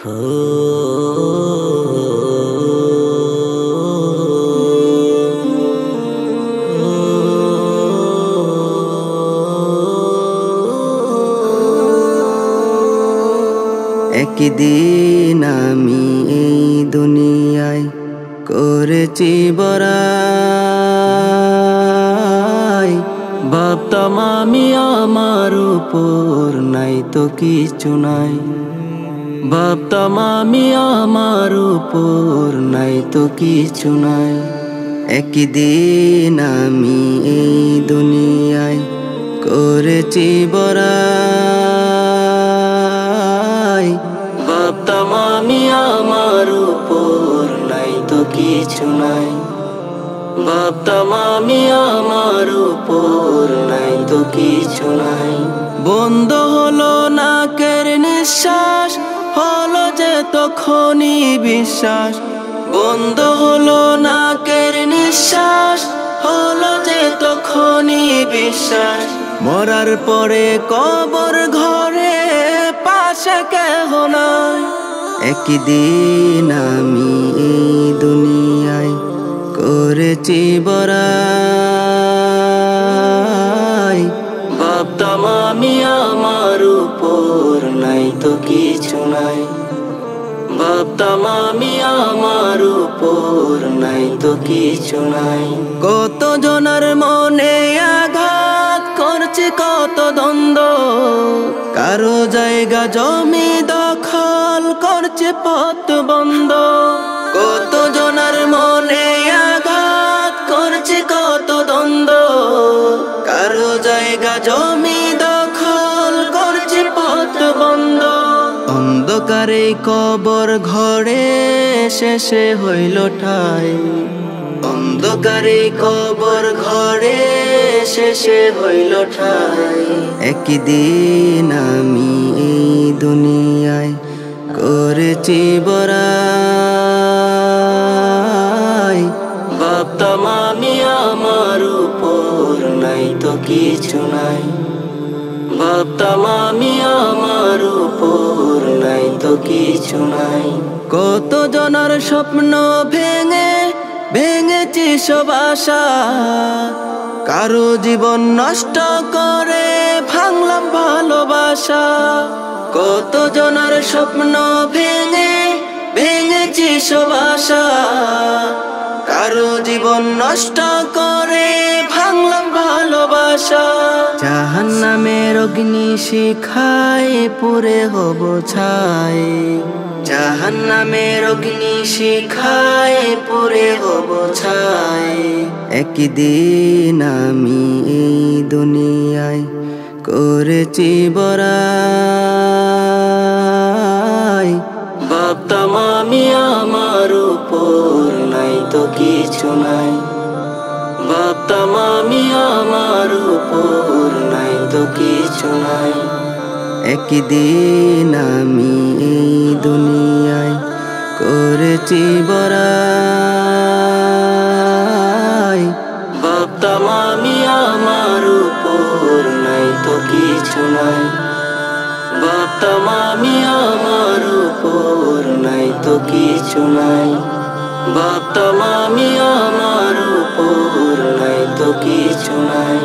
একদিন আমি এই দুনিয়ায় করেছি বড়াই, ভাবতাম আমি আমার উপর নাই তো কিছু নাই, ভাবতাম আমি আমার উপর নাই তো কিছু নাই। একদিন আমি এই দুনিয়ায় করেছি বড়াই, ভাবতাম আমি আমার উপর নাই তো কিছু নাই, ভাবতাম আমি আমার উপর নাই তো কিছু নাই। বন্ধ হলো নাকের নিঃশ্বাস, হলো যে তখনই বিশ্বাস, বন্ধ হলো নাকের নিঃশ্বাস, হলো যে তখনই বিশ্বাস। মরার পরে কবর ঘরে পাশে কেহ নাই। একদিন আমি এই দুনিয়ায় করেছি বড়াই, ভাবতাম আমি আমার উপর নাই তো কিছু নাই, ভাবতাম আমি আমার উপর নাই তো কিছু নাই। কত জনের মনে আঘাত করছে কত দ্বন্দ্ব, কারো জায়গা জমি দখল করছে পথ বন্ধ। কত জনের মনে আঘাত করছে কত দ্বন্দ্ব, কারো জায়গা জমি দখল করছে পথ বন্ধ। অন্ধকারে কবর ঘরে শেষে হইল ঠাই, অন্ধকারে কবর ঘরে শেষে হইল ঠাই। একদিন আমি এই দুনিয়ায় করেছি বড়াই, ভাবতাম আমি আমার উপর নাই তো কিছু নাই, ভাবতাম আমি আমার উপর নাই তো কিছু নাই। কত জনের স্বপ্ন ভেঙে ভেঙেছি সব আশা, কারো জীবন নষ্ট করে ভাঙলাম ভালোবাসা। কত জনের স্বপ্ন ভেঙে ভেঙেছি সব আশা, কারো জীবন নষ্ট করে ভাঙলাম ভালোবাসা। জাহান্নামের অগ্নি শিখায় পুরে হব ছাই, জাহান্নামের অগ্নি শিখায় পুরে হব ছাই। একদিন আমি এই দুনিয়ায় করেছি বড়াই, ভাবতাম আমি আমার উপর নাই তো কিছু নাই, ভাবতাম আমি আমার উপর নাই তো কিছু নাই। একদিন আমি এই দুনিয়ায় করেছি বড়াই, ভাবতাম আমি আমার উপর নাই তো কিছু নাই, ভাবতাম আমি আমার উপর নাই তো কিছু নাই, ভাবতাম আমি আমার উপর নাই তো কিছু নাই।